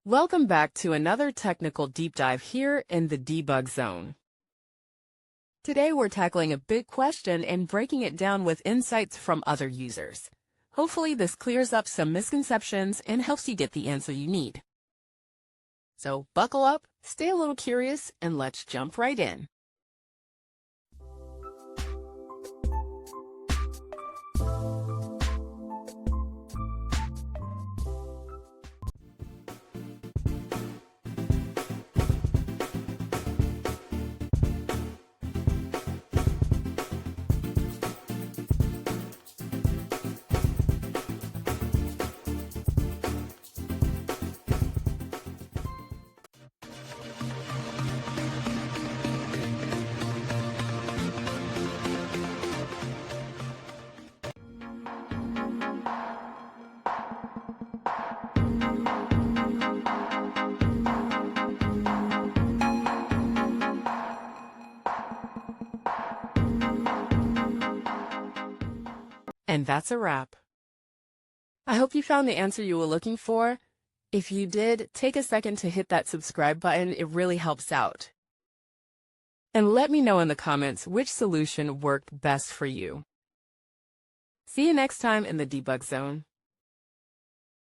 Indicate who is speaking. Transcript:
Speaker 1: Welcome back to another technical deep dive here in the debug zone. Today we're tackling a big question and breaking it down with insights from other users. Hopefully this clears up some misconceptions and helps you get the answer you need. So buckle up, stay a little curious, and let's jump right in. And that's a wrap. I hope you found the answer you were looking for. If you did, take a second to hit that subscribe button. It really helps out. And let me know in the comments which solution worked best for you. See you next time in the debug zone.